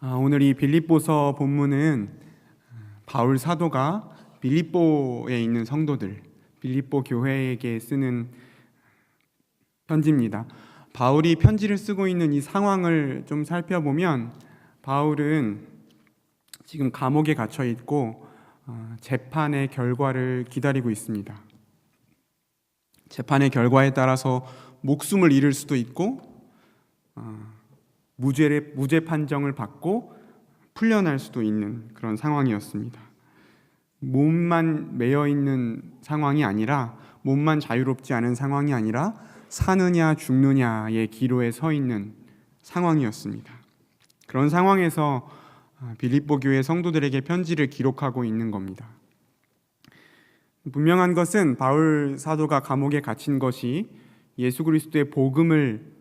오늘 이 빌립보서 본문은 바울 사도가 빌립보에 있는 성도들, 빌립보 교회에게 쓰는 편지입니다. 바울이 편지를 쓰고 있는 이 상황을 좀 살펴보면 바울은 지금 감옥에 갇혀 있고 재판의 결과를 기다리고 있습니다. 재판의 결과에 따라서 목숨을 잃을 수도 있고 무죄 판정을 받고 풀려날 수도 있는 그런 상황이었습니다. 몸만 매여 있는 상황이 아니라, 몸만 자유롭지 않은 상황이 아니라 사느냐 죽느냐의 기로에 서 있는 상황이었습니다. 그런 상황에서 빌립보 교회 성도들에게 편지를 기록하고 있는 겁니다. 분명한 것은 바울 사도가 감옥에 갇힌 것이 예수 그리스도의 복음을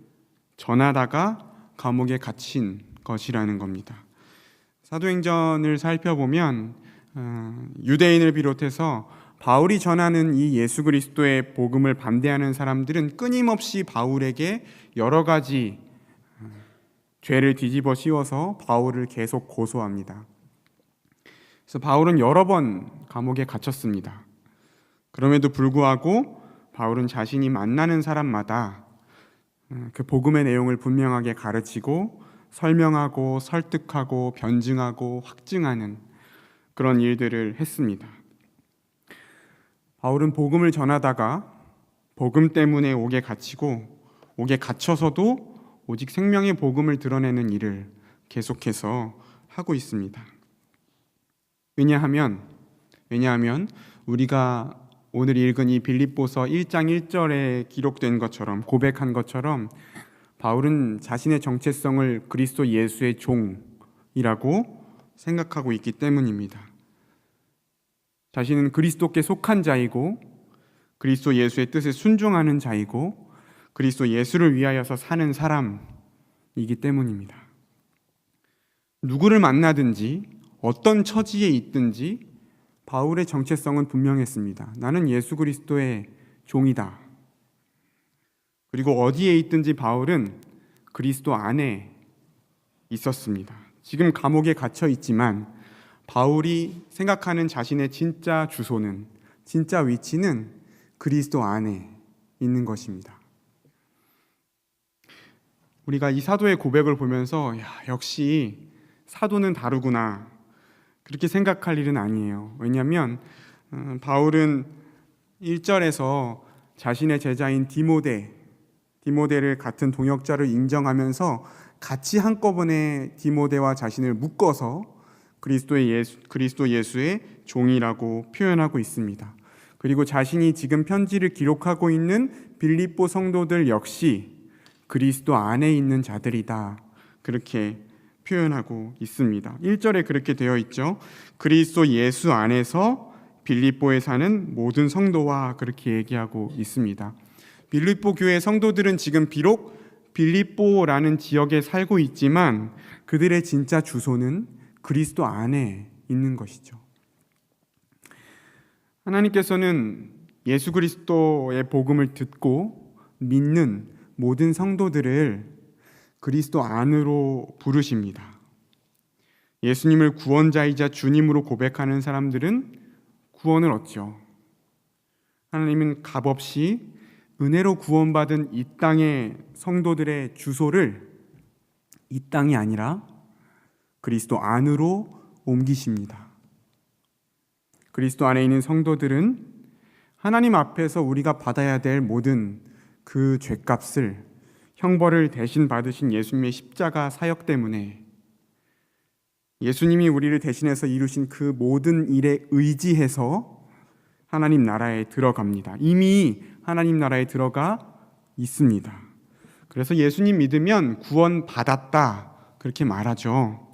전하다가 감옥에 갇힌 것이라는 겁니다. 사도행전을 살펴보면 유대인을 비롯해서 바울이 전하는 이 예수 그리스도의 복음을 반대하는 사람들은 끊임없이 바울에게 여러 가지 죄를 뒤집어 씌워서 바울을 계속 고소합니다. 그래서 바울은 여러 번 감옥에 갇혔습니다. 그럼에도 불구하고 바울은 자신이 만나는 사람마다 그 복음의 내용을 분명하게 가르치고 설명하고 설득하고 변증하고 확증하는 그런 일들을 했습니다. 바울은 복음을 전하다가 복음 때문에 옥에 갇혀서도 오직 생명의 복음을 드러내는 일을 계속해서 하고 있습니다. 왜냐하면 우리가 오늘 읽은 이 빌립보서 1장 1절에 기록된 것처럼, 고백한 것처럼 바울은 자신의 정체성을 그리스도 예수의 종이라고 생각하고 있기 때문입니다. 자신은 그리스도께 속한 자이고 그리스도 예수의 뜻에 순종하는 자이고 그리스도 예수를 위하여서 사는 사람이기 때문입니다. 누구를 만나든지 어떤 처지에 있든지 바울의 정체성은 분명했습니다. 나는 예수 그리스도의 종이다. 그리고 어디에 있든지 바울은 그리스도 안에 있었습니다. 지금 감옥에 갇혀 있지만 바울이 생각하는 자신의 진짜 주소는, 진짜 위치는 그리스도 안에 있는 것입니다. 우리가 이 사도의 고백을 보면서 역시 사도는 다르구나, 그렇게 생각할 일은 아니에요. 왜냐하면 바울은 1절에서 자신의 제자인 디모데를 같은 동역자를 인정하면서 같이 한꺼번에 디모데와 자신을 묶어서 그리스도 예수의 종이라고 표현하고 있습니다. 그리고 자신이 지금 편지를 기록하고 있는 빌립보 성도들 역시 그리스도 안에 있는 자들이다, 그렇게 표현하고 있습니다. 1절에 그렇게 되어 있죠. 그리스도 예수 안에서 빌립보에 사는 모든 성도와, 그렇게 얘기하고 있습니다. 빌립보 교회 성도들은 지금 비록 빌립보라는 지역에 살고 있지만 그들의 진짜 주소는 그리스도 안에 있는 것이죠. 하나님께서는 예수 그리스도의 복음을 듣고 믿는 모든 성도들을 그리스도 안으로 부르십니다. 예수님을 구원자이자 주님으로 고백하는 사람들은 구원을 얻죠. 하나님은 값없이 은혜로 구원받은 이 땅의 성도들의 주소를 이 땅이 아니라 그리스도 안으로 옮기십니다. 그리스도 안에 있는 성도들은 하나님 앞에서 우리가 받아야 될 모든 그 죄값을, 형벌을 대신 받으신 예수님의 십자가 사역 때문에, 예수님이 우리를 대신해서 이루신 그 모든 일에 의지해서 하나님 나라에 들어갑니다. 이미 하나님 나라에 들어가 있습니다. 그래서 예수님 믿으면 구원 받았다, 그렇게 말하죠.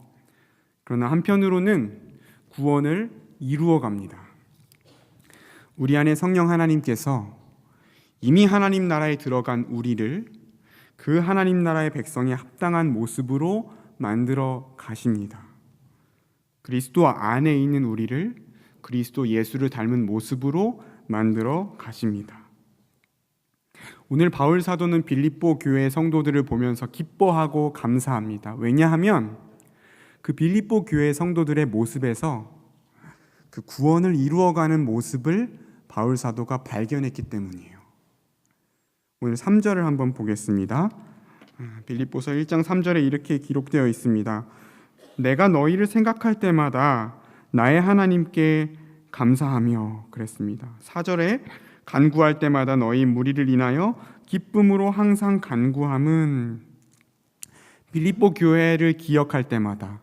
그러나 한편으로는 구원을 이루어 갑니다. 우리 안에 성령 하나님께서 이미 하나님 나라에 들어간 우리를 그 하나님 나라의 백성에 합당한 모습으로 만들어 가십니다. 그리스도 안에 있는 우리를 그리스도 예수를 닮은 모습으로 만들어 가십니다. 오늘 바울 사도는 빌립보 교회 성도들을 보면서 기뻐하고 감사합니다. 왜냐하면 그 빌립보 교회 성도들의 모습에서 그 구원을 이루어가는 모습을 바울 사도가 발견했기 때문이에요. 오늘 3절을 한번 보겠습니다. 빌립보서 1장 3절에 이렇게 기록되어 있습니다. 내가 너희를 생각할 때마다 나의 하나님께 감사하며 그랬습니다. 4절에 간구할 때마다 너희 무리를 인하여 기쁨으로 항상 간구함은 빌립보 교회를 기억할 때마다,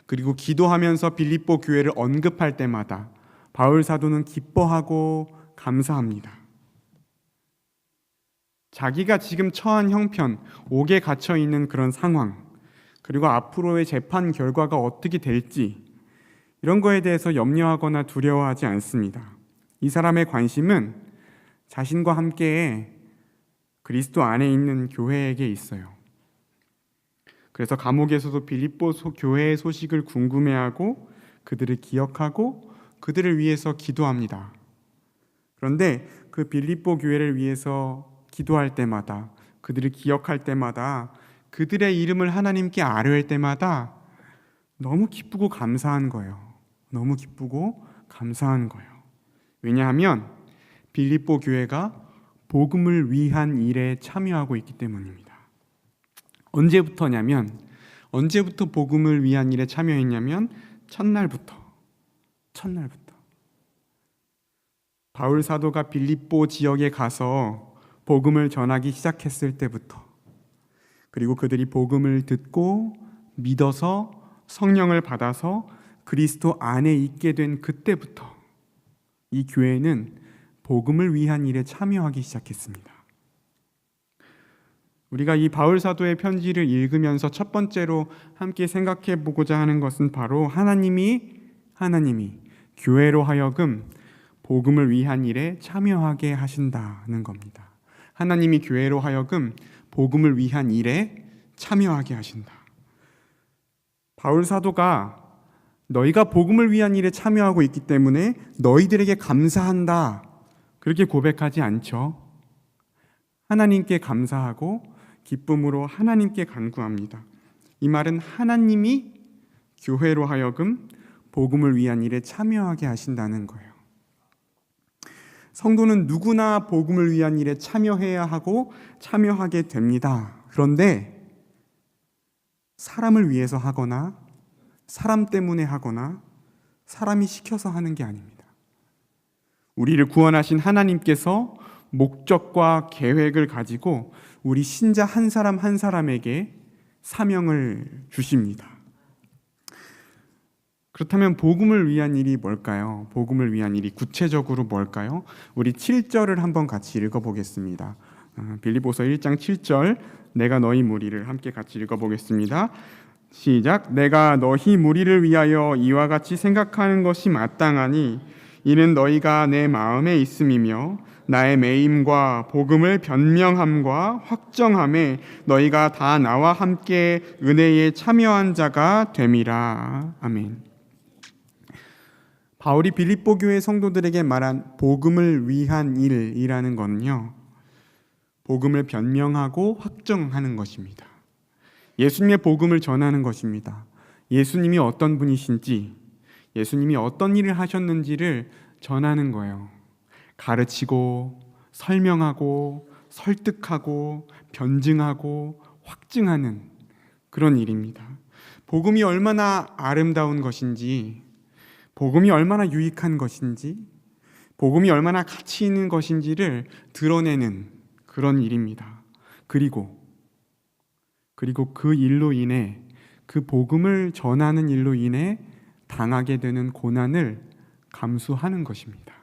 그리고 기도하면서 빌립보 교회를 언급할 때마다 바울 사도는 기뻐하고 감사합니다. 자기가 지금 처한 형편, 옥에 갇혀 있는 그런 상황, 그리고 앞으로의 재판 결과가 어떻게 될지, 이런 거에 대해서 염려하거나 두려워하지 않습니다. 이 사람의 관심은 자신과 함께 그리스도 안에 있는 교회에게 있어요. 그래서 감옥에서도 빌립보 교회의 소식을 궁금해하고 그들을 기억하고 그들을 위해서 기도합니다. 그런데 그 빌립보 교회를 위해서 기도할 때마다, 그들을 기억할 때마다, 그들의 이름을 하나님께 아뢰을 때마다 너무 기쁘고 감사한 거예요. 너무 기쁘고 감사한 거예요. 왜냐하면 빌립보 교회가 복음을 위한 일에 참여하고 있기 때문입니다. 언제부터 복음을 위한 일에 참여했냐면 첫날부터. 바울 사도가 빌립보 지역에 가서 복음을 전하기 시작했을 때부터, 그리고 그들이 복음을 듣고 믿어서 성령을 받아서 그리스도 안에 있게 된 그때부터 이 교회는 복음을 위한 일에 참여하기 시작했습니다. 우리가 이 바울 사도의 편지를 읽으면서 첫 번째로 함께 생각해 보고자 하는 것은 바로 하나님이 교회로 하여금 복음을 위한 일에 참여하게 하신다는 겁니다. 하나님이 교회로 하여금 복음을 위한 일에 참여하게 하신다. 바울 사도가 너희가 복음을 위한 일에 참여하고 있기 때문에 너희들에게 감사한다, 그렇게 고백하지 않죠. 하나님께 감사하고 기쁨으로 하나님께 간구합니다. 이 말은 하나님이 교회로 하여금 복음을 위한 일에 참여하게 하신다는 거예요. 성도는 누구나 복음을 위한 일에 참여해야 하고 참여하게 됩니다. 그런데 사람을 위해서 하거나 사람 때문에 하거나 사람이 시켜서 하는 게 아닙니다. 우리를 구원하신 하나님께서 목적과 계획을 가지고 우리 신자 한 사람 한 사람에게 사명을 주십니다. 그렇다면 복음을 위한 일이 뭘까요? 복음을 위한 일이 구체적으로 뭘까요? 우리 7절을 한번 같이 읽어보겠습니다. 빌립보서 1장 7절, 내가 너희 무리를 함께 같이 읽어보겠습니다. 시작. 내가 너희 무리를 위하여 이와 같이 생각하는 것이 마땅하니 이는 너희가 내 마음에 있음이며 나의 매임과 복음을 변명함과 확정함에 너희가 다 나와 함께 은혜에 참여한 자가 됨이라. 아멘. 바울이 빌립보 교회 성도들에게 말한 복음을 위한 일이라는 것은요, 복음을 변명하고 확정하는 것입니다. 예수님의 복음을 전하는 것입니다. 예수님이 어떤 분이신지, 예수님이 어떤 일을 하셨는지를 전하는 거예요. 가르치고 설명하고 설득하고 변증하고 확증하는 그런 일입니다. 복음이 얼마나 아름다운 것인지, 복음이 얼마나 유익한 것인지, 복음이 얼마나 가치 있는 것인지를 드러내는 그런 일입니다. 그리고 그 일로 인해, 그 복음을 전하는 일로 인해 당하게 되는 고난을 감수하는 것입니다.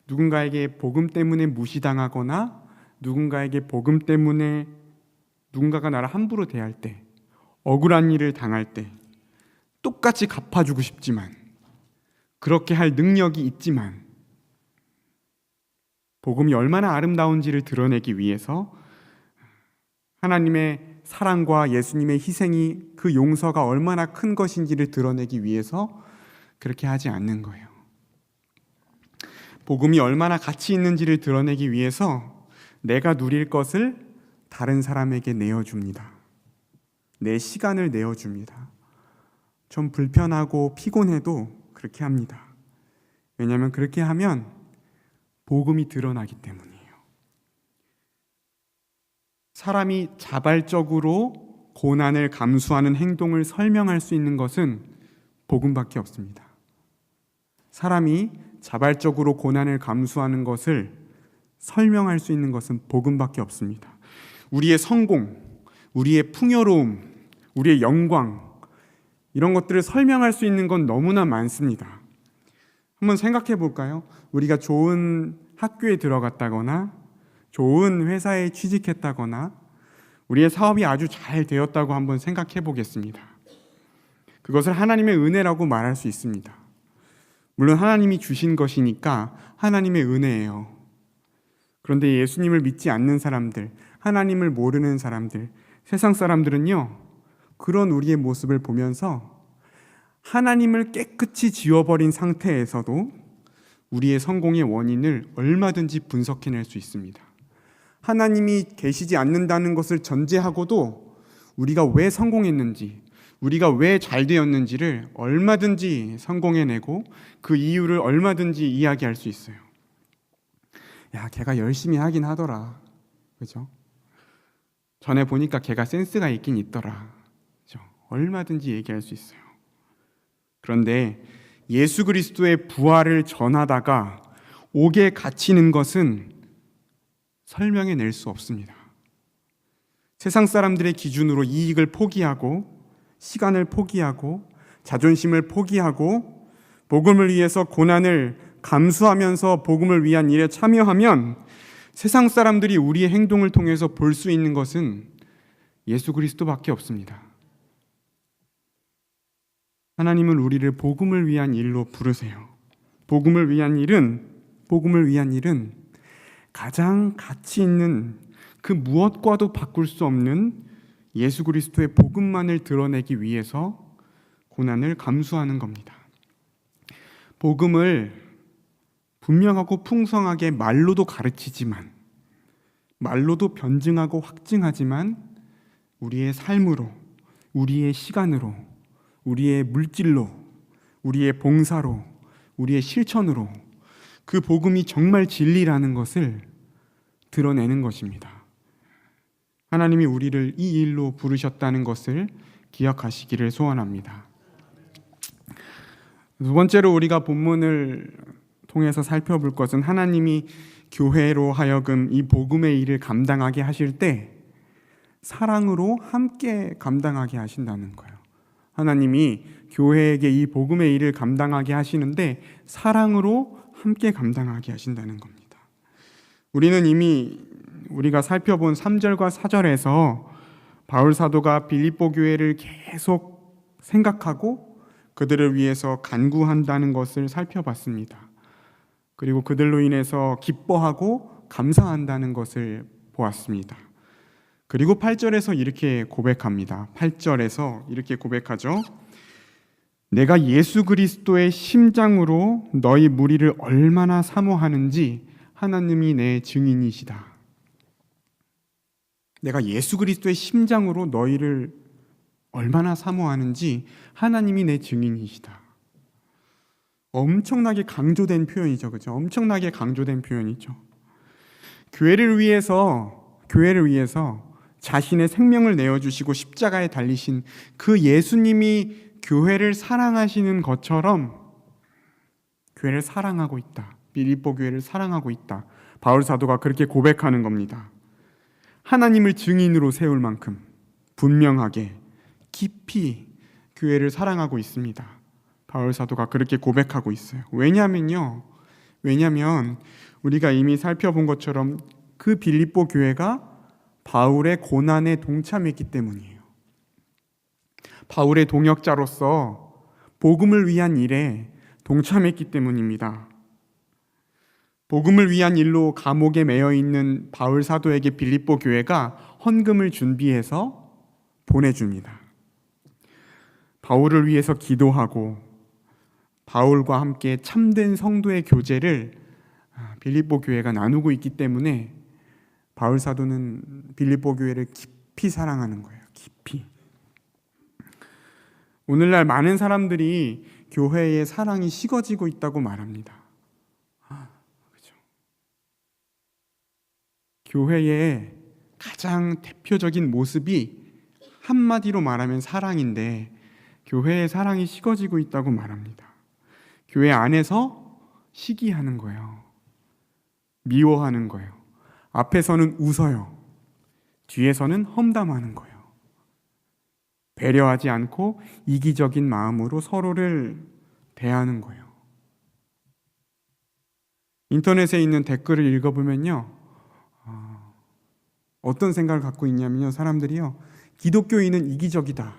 누군가에게 복음 때문에 무시당하거나 누군가에게 복음 때문에 누군가가 나를 함부로 대할 때, 억울한 일을 당할 때 똑같이 갚아주고 싶지만, 그렇게 할 능력이 있지만, 복음이 얼마나 아름다운지를 드러내기 위해서 하나님의 사랑과 예수님의 희생이, 그 용서가 얼마나 큰 것인지를 드러내기 위해서 그렇게 하지 않는 거예요. 복음이 얼마나 가치 있는지를 드러내기 위해서 내가 누릴 것을 다른 사람에게 내어줍니다. 내 시간을 내어줍니다. 좀 불편하고 피곤해도 그렇게 합니다. 왜냐하면 그렇게 하면 복음이 드러나기 때문이에요. 사람이 자발적으로 고난을 감수하는 행동을 설명할 수 있는 것은 복음밖에 없습니다. 사람이 자발적으로 고난을 감수하는 것을 설명할 수 있는 것은 복음밖에 없습니다. 우리의 성공, 우리의 풍요로움, 우리의 영광, 이런 것들을 설명할 수 있는 건 너무나 많습니다. 한번 생각해 볼까요? 우리가 좋은 학교에 들어갔다거나 좋은 회사에 취직했다거나 우리의 사업이 아주 잘 되었다고 한번 생각해 보겠습니다. 그것을 하나님의 은혜라고 말할 수 있습니다. 물론 하나님이 주신 것이니까 하나님의 은혜예요. 그런데 예수님을 믿지 않는 사람들, 하나님을 모르는 사람들, 세상 사람들은요, 그런 우리의 모습을 보면서 하나님을 깨끗이 지워버린 상태에서도 우리의 성공의 원인을 얼마든지 분석해낼 수 있습니다. 하나님이 계시지 않는다는 것을 전제하고도 우리가 왜 성공했는지, 우리가 왜 잘 되었는지를 얼마든지 성공해내고 그 이유를 얼마든지 이야기할 수 있어요. 야, 걔가 열심히 하긴 하더라. 그죠? 전에 보니까 걔가 센스가 있긴 있더라. 그죠? 얼마든지 얘기할 수 있어요. 그런데 예수 그리스도의 부활을 전하다가 옥에 갇히는 것은 설명해낼 수 없습니다. 세상 사람들의 기준으로 이익을 포기하고 시간을 포기하고 자존심을 포기하고 복음을 위해서 고난을 감수하면서 복음을 위한 일에 참여하면 세상 사람들이 우리의 행동을 통해서 볼 수 있는 것은 예수 그리스도밖에 없습니다. 하나님은 우리를 복음을 위한 일로 부르세요. 복음을 위한 일은 가장 가치 있는 그 무엇과도 바꿀 수 없는 예수 그리스도의 복음만을 드러내기 위해서 고난을 감수하는 겁니다. 복음을 분명하고 풍성하게 말로도 가르치지만, 말로도 변증하고 확증하지만 우리의 삶으로, 우리의 시간으로, 우리의 물질로, 우리의 봉사로, 우리의 실천으로 그 복음이 정말 진리라는 것을 드러내는 것입니다. 하나님이 우리를 이 일로 부르셨다는 것을 기억하시기를 소원합니다. 두 번째로 우리가 본문을 통해서 살펴볼 것은 하나님이 교회로 하여금 이 복음의 일을 감당하게 하실 때 사랑으로 함께 감당하게 하신다는 거예요. 하나님이 교회에게 이 복음의 일을 감당하게 하시는데 사랑으로 함께 감당하게 하신다는 겁니다. 우리는 이미 우리가 살펴본 3절과 4절에서 바울 사도가 빌립보 교회를 계속 생각하고 그들을 위해서 간구한다는 것을 살펴봤습니다. 그리고 그들로 인해서 기뻐하고 감사한다는 것을 보았습니다. 그리고 8절에서 이렇게 고백합니다. 8절에서 이렇게 고백하죠. 내가 예수 그리스도의 심장으로 너희 무리를 얼마나 사모하는지 하나님이 내 증인이시다. 내가 예수 그리스도의 심장으로 너희를 얼마나 사모하는지 하나님이 내 증인이시다. 엄청나게 강조된 표현이죠. 그죠? 엄청나게 강조된 표현이죠. 교회를 위해서 자신의 생명을 내어주시고 십자가에 달리신 그 예수님이 교회를 사랑하시는 것처럼 교회를 사랑하고 있다. 빌립보 교회를 사랑하고 있다. 바울 사도가 그렇게 고백하는 겁니다. 하나님을 증인으로 세울 만큼 분명하게 깊이 교회를 사랑하고 있습니다. 바울 사도가 그렇게 고백하고 있어요. 왜냐면 우리가 이미 살펴본 것처럼 그 빌립보 교회가 바울의 고난에 동참했기 때문이에요. 바울의 동역자로서 복음을 위한 일에 동참했기 때문입니다. 복음을 위한 일로 감옥에 매여 있는 바울 사도에게 빌립보 교회가 헌금을 준비해서 보내줍니다. 바울을 위해서 기도하고 바울과 함께 참된 성도의 교제를 빌립보 교회가 나누고 있기 때문에 바울 사도는 빌립보 교회를 깊이 사랑하는 거예요. 깊이. 오늘날 많은 사람들이 교회의 사랑이 식어지고 있다고 말합니다. 그렇죠. 교회의 가장 대표적인 모습이 한마디로 말하면 사랑인데 교회의 사랑이 식어지고 있다고 말합니다. 교회 안에서 시기하는 거예요. 미워하는 거예요. 앞에서는 웃어요. 뒤에서는 험담하는 거예요. 배려하지 않고 이기적인 마음으로 서로를 대하는 거예요. 인터넷에 있는 댓글을 읽어보면요, 어떤 생각을 갖고 있냐면요, 사람들이요, 기독교인은 이기적이다.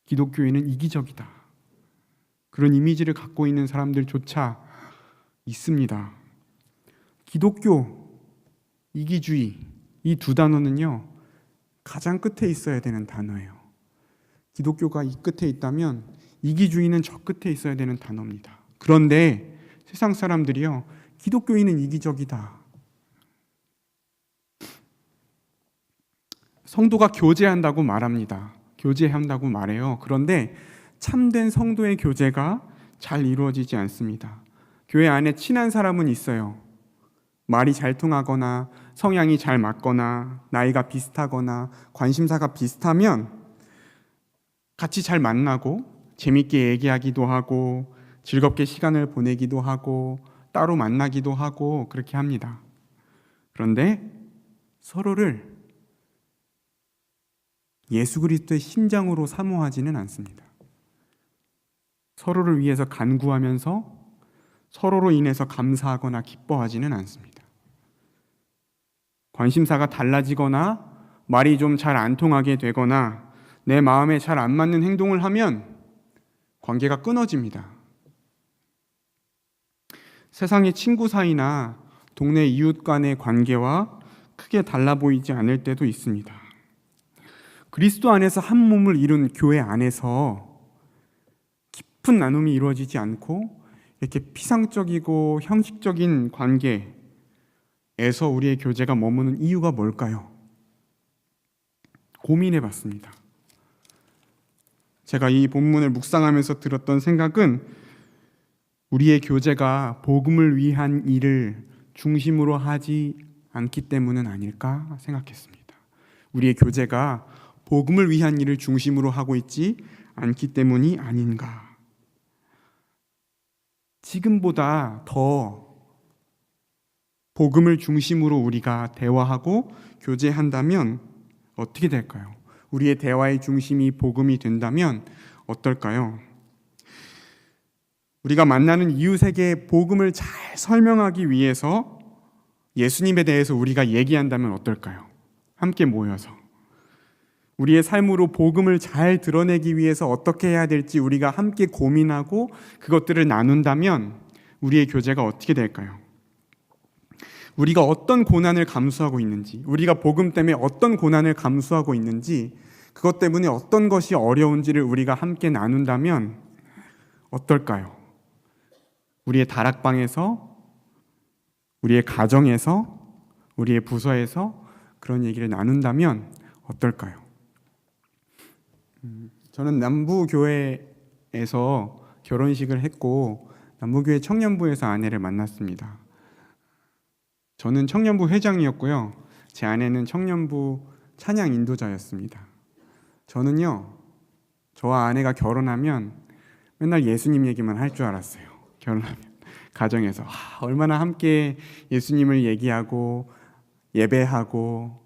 기독교인은 이기적이다. 그런 이미지를 갖고 있는 사람들조차 있습니다. 기독교, 이기주의, 이 두 단어는요, 가장 끝에 있어야 되는 단어예요. 기독교가 이 끝에 있다면 이기주의는 저 끝에 있어야 되는 단어입니다. 그런데 세상 사람들이요, 기독교인은 이기적이다. 성도가 교제한다고 말합니다. 교제한다고 말해요. 그런데 참된 성도의 교제가 잘 이루어지지 않습니다. 교회 안에 친한 사람은 있어요. 말이 잘 통하거나 성향이 잘 맞거나 나이가 비슷하거나 관심사가 비슷하면 같이 잘 만나고 재밌게 얘기하기도 하고 즐겁게 시간을 보내기도 하고 따로 만나기도 하고 그렇게 합니다. 그런데 서로를 예수 그리스도의 심장으로 사모하지는 않습니다. 서로를 위해서 간구하면서 서로로 인해서 감사하거나 기뻐하지는 않습니다. 관심사가 달라지거나 말이 좀 잘 안 통하게 되거나 내 마음에 잘 안 맞는 행동을 하면 관계가 끊어집니다. 세상의 친구 사이나 동네 이웃 간의 관계와 크게 달라 보이지 않을 때도 있습니다. 그리스도 안에서 한 몸을 이룬 교회 안에서 깊은 나눔이 이루어지지 않고 이렇게 피상적이고 형식적인 관계에서 우리의 교제가 머무는 이유가 뭘까요? 고민해 봤습니다. 제가 이 본문을 묵상하면서 들었던 생각은 우리의 교제가 복음을 위한 일을 중심으로 하지 않기 때문은 아닐까 생각했습니다. 우리의 교제가 복음을 위한 일을 중심으로 하고 있지 않기 때문이 아닌가. 지금보다 더 복음을 중심으로 우리가 대화하고 교제한다면 어떻게 될까요? 우리의 대화의 중심이 복음이 된다면 어떨까요? 우리가 만나는 이웃에게 복음을 잘 설명하기 위해서 예수님에 대해서 우리가 얘기한다면 어떨까요? 함께 모여서 우리의 삶으로 복음을 잘 드러내기 위해서 어떻게 해야 될지 우리가 함께 고민하고 그것들을 나눈다면 우리의 교제가 어떻게 될까요? 우리가 어떤 고난을 감수하고 있는지, 우리가 복음 때문에 어떤 고난을 감수하고 있는지, 그것 때문에 어떤 것이 어려운지를 우리가 함께 나눈다면 어떨까요? 우리의 다락방에서, 우리의 가정에서, 우리의 부서에서 그런 얘기를 나눈다면 어떨까요? 저는 남부교회에서 결혼식을 했고 남부교회 청년부에서 아내를 만났습니다. 저는 청년부 회장이었고요. 제 아내는 청년부 찬양 인도자였습니다. 저는요, 저와 아내가 결혼하면 맨날 예수님 얘기만 할 줄 알았어요. 결혼하면 가정에서 얼마나 함께 예수님을 얘기하고 예배하고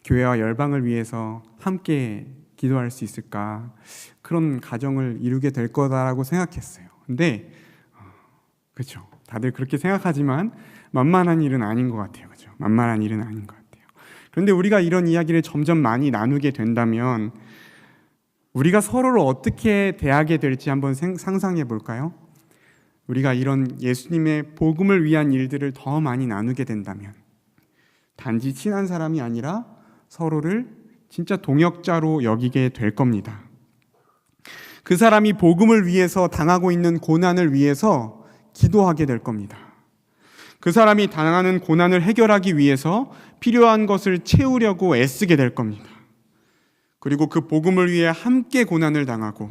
교회와 열방을 위해서 함께 기도할 수 있을까, 그런 가정을 이루게 될 거다라고 생각했어요. 근데 그렇죠. 다들 그렇게 생각하지만 만만한 일은 아닌 것 같아요. 그렇죠? 만만한 일은 아닌 것 같아요. 그런데 우리가 이런 이야기를 점점 많이 나누게 된다면 우리가 서로를 어떻게 대하게 될지 한번 상상해 볼까요? 우리가 이런 예수님의 복음을 위한 일들을 더 많이 나누게 된다면 단지 친한 사람이 아니라 서로를 진짜 동역자로 여기게 될 겁니다. 그 사람이 복음을 위해서 당하고 있는 고난을 위해서 기도하게 될 겁니다. 그 사람이 당하는 고난을 해결하기 위해서 필요한 것을 채우려고 애쓰게 될 겁니다. 그리고 그 복음을 위해 함께 고난을 당하고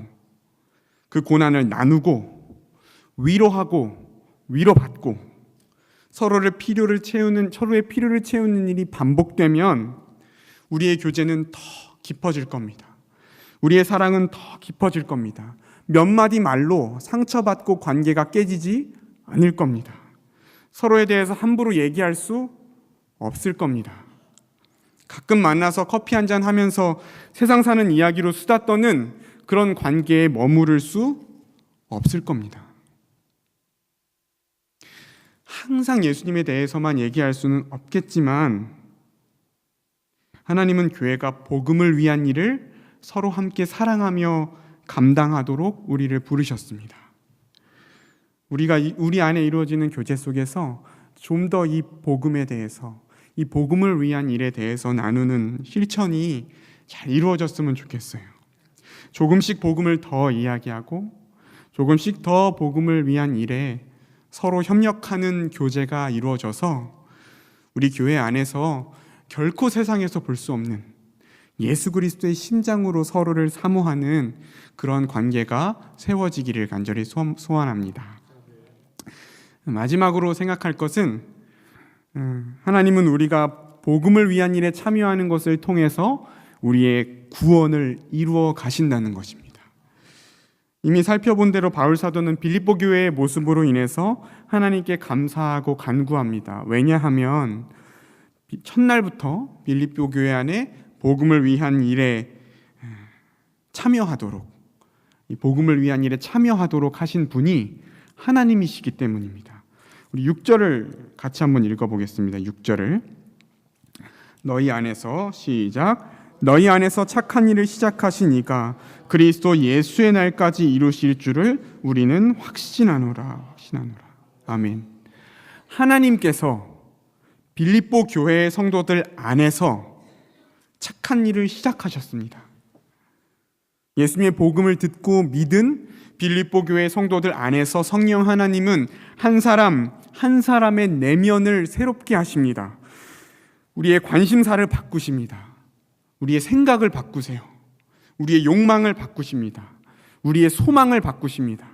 그 고난을 나누고 위로하고 위로받고 서로의 필요를 채우는 일이 반복되면 우리의 교제는 더 깊어질 겁니다. 우리의 사랑은 더 깊어질 겁니다. 몇 마디 말로 상처받고 관계가 깨지지 않을 겁니다. 서로에 대해서 함부로 얘기할 수 없을 겁니다. 가끔 만나서 커피 한잔 하면서 세상 사는 이야기로 수다 떠는 그런 관계에 머무를 수 없을 겁니다. 항상 예수님에 대해서만 얘기할 수는 없겠지만 하나님은 교회가 복음을 위한 일을 서로 함께 사랑하며 감당하도록 우리를 부르셨습니다. 우리 안에 이루어지는 교제 속에서 좀 더 이 복음에 대해서, 이 복음을 위한 일에 대해서 나누는 실천이 잘 이루어졌으면 좋겠어요. 조금씩 복음을 더 이야기하고 조금씩 더 복음을 위한 일에 서로 협력하는 교제가 이루어져서 우리 교회 안에서 결코 세상에서 볼 수 없는 예수 그리스도의 심장으로 서로를 사모하는 그런 관계가 세워지기를 간절히 소원합니다. 마지막으로 생각할 것은 하나님은 우리가 복음을 위한 일에 참여하는 것을 통해서 우리의 구원을 이루어 가신다는 것입니다. 이미 살펴본 대로 바울 사도는 빌립보 교회의 모습으로 인해서 하나님께 감사하고 간구합니다. 왜냐하면 첫날부터 빌립보 교회 안에 복음을 위한 일에 참여하도록, 이 복음을 위한 일에 참여하도록 하신 분이 하나님이시기 때문입니다. 우리 6절을 같이 한번 읽어보겠습니다. 6절을 너희 안에서 시작. 너희 안에서 착한 일을 시작하신 이가 그리스도 예수의 날까지 이루실 줄을 우리는 확신하노라. 아멘. 하나님께서 빌립보 교회의 성도들 안에서 착한 일을 시작하셨습니다. 예수님의 복음을 듣고 믿은 빌립보 교회 성도들 안에서 성령 하나님은 한 사람 한 사람의 내면을 새롭게 하십니다. 우리의 관심사를 바꾸십니다. 우리의 생각을 바꾸세요. 우리의 욕망을 바꾸십니다. 우리의 소망을 바꾸십니다.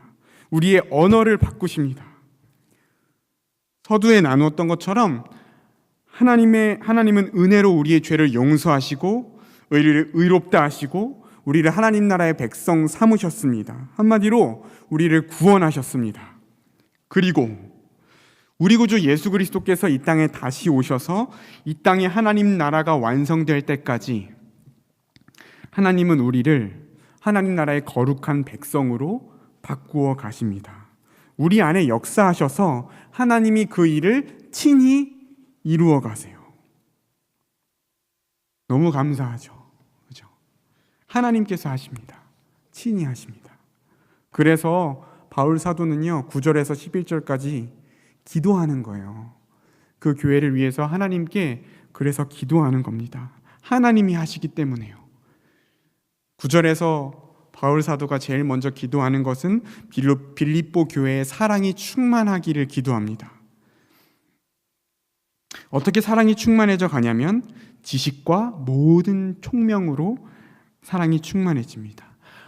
우리의 언어를 바꾸십니다. 서두에 나누었던 것처럼 하나님은 은혜로 우리의 죄를 용서하시고 우리를 의롭다 하시고 우리를 하나님 나라의 백성 삼으셨습니다. 한마디로 우리를 구원하셨습니다. 그리고 우리 구주 예수 그리스도께서 이 땅에 다시 오셔서 이 땅에 하나님 나라가 완성될 때까지 하나님은 우리를 하나님 나라의 거룩한 백성으로 바꾸어 가십니다. 우리 안에 역사하셔서 하나님이 그 일을 친히 이루어 가세요. 너무 감사하죠. 그죠? 하나님께서 하십니다. 친히 하십니다. 그래서 바울 사도는요, 9절에서 11절까지 기도하는 거예요. 그 교회를 위해서 하나님께 그래서 기도하는 겁니다. 하나님이 하시기 때문에요. 9절에서 바울 사도가 제일 먼저 기도하는 것은 빌립보 교회의 사랑이 충만하기를 기도합니다. 어떻게 사랑이 충만해져 가냐면 지식과 모든 총명으로 사랑이 충만해집니다.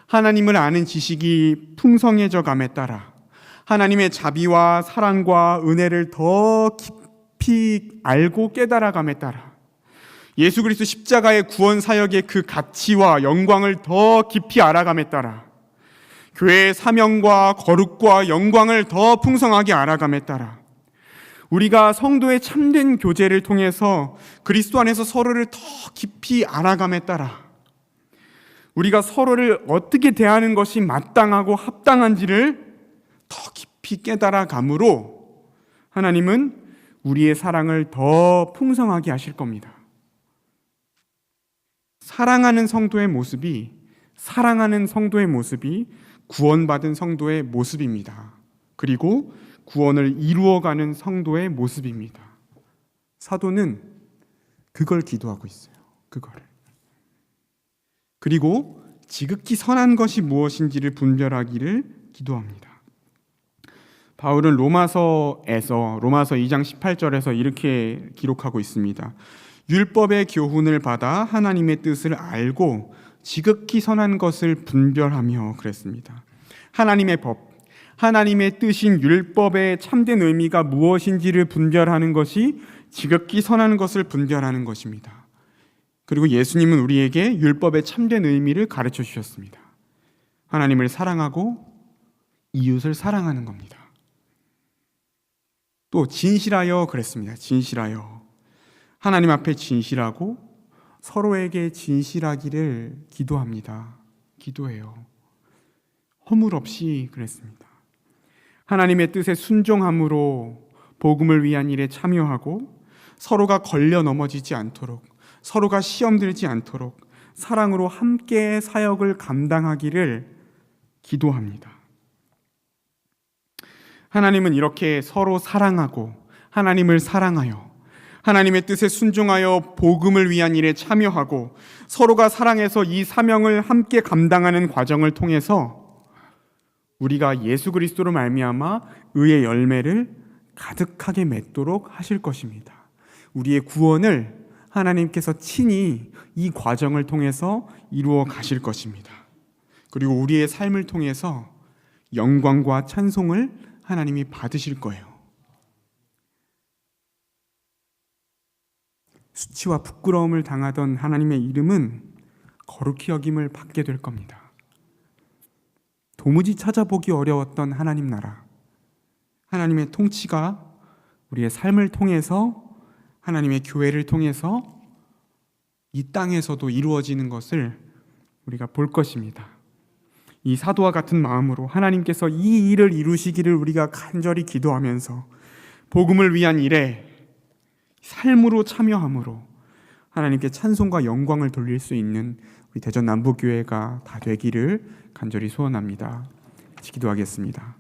하나님을 아는 지식이 풍성해져 감에 따라 하나님의 자비와 사랑과 은혜를 더 깊이 알고 깨달아감에 따라 예수 그리스도 십자가의 구원 사역의 그 가치와 영광을 더 깊이 알아감에 따라 교회의 사명과 거룩과 영광을 더 풍성하게 알아감에 따라 우리가 성도의 참된 교제를 통해서 그리스도 안에서 서로를 더 깊이 알아감에 따라 우리가 서로를 어떻게 대하는 것이 마땅하고 합당한지를 더 깊이 깨달아감으로 하나님은 우리의 사랑을 더 풍성하게 하실 겁니다. 사랑하는 성도의 모습이 구원받은 성도의 모습입니다. 그리고 구원을 이루어가는 성도의 모습입니다. 사도는 그걸 기도하고 있어요. 그거를. 그리고 지극히 선한 것이 무엇인지를 분별하기를 기도합니다. 바울은 로마서 2장 18절에서 이렇게 기록하고 있습니다. 율법의 교훈을 받아 하나님의 뜻을 알고 지극히 선한 것을 분별하며 그랬습니다. 하나님의 법, 하나님의 뜻인 율법의 참된 의미가 무엇인지를 분별하는 것이 지극히 선한 것을 분별하는 것입니다. 그리고 예수님은 우리에게 율법의 참된 의미를 가르쳐 주셨습니다. 하나님을 사랑하고 이웃을 사랑하는 겁니다. 또 진실하여 그랬습니다. 진실하여. 하나님 앞에 진실하고 서로에게 진실하기를 기도합니다. 기도해요. 허물 없이 그랬습니다. 하나님의 뜻에 순종함으로 복음을 위한 일에 참여하고 서로가 걸려 넘어지지 않도록, 서로가 시험 들지 않도록 사랑으로 함께 사역을 감당하기를 기도합니다. 하나님은 이렇게 서로 사랑하고 하나님을 사랑하여 하나님의 뜻에 순종하여 복음을 위한 일에 참여하고 서로가 사랑해서 이 사명을 함께 감당하는 과정을 통해서 우리가 예수 그리스도로 말미암아 의의 열매를 가득하게 맺도록 하실 것입니다. 우리의 구원을 하나님께서 친히 이 과정을 통해서 이루어 가실 것입니다. 그리고 우리의 삶을 통해서 영광과 찬송을 하나님이 받으실 거예요. 수치와 부끄러움을 당하던 하나님의 이름은 거룩히 여김을 받게 될 겁니다. 도무지 찾아보기 어려웠던 하나님 나라, 하나님의 통치가 우리의 삶을 통해서 하나님의 교회를 통해서 이 땅에서도 이루어지는 것을 우리가 볼 것입니다. 이 사도와 같은 마음으로 하나님께서 이 일을 이루시기를 우리가 간절히 기도하면서 복음을 위한 일에 삶으로 참여함으로 하나님께 찬송과 영광을 돌릴 수 있는 우리 대전 남부교회가 다 되기를 간절히 소원합니다. 같이 기도하겠습니다.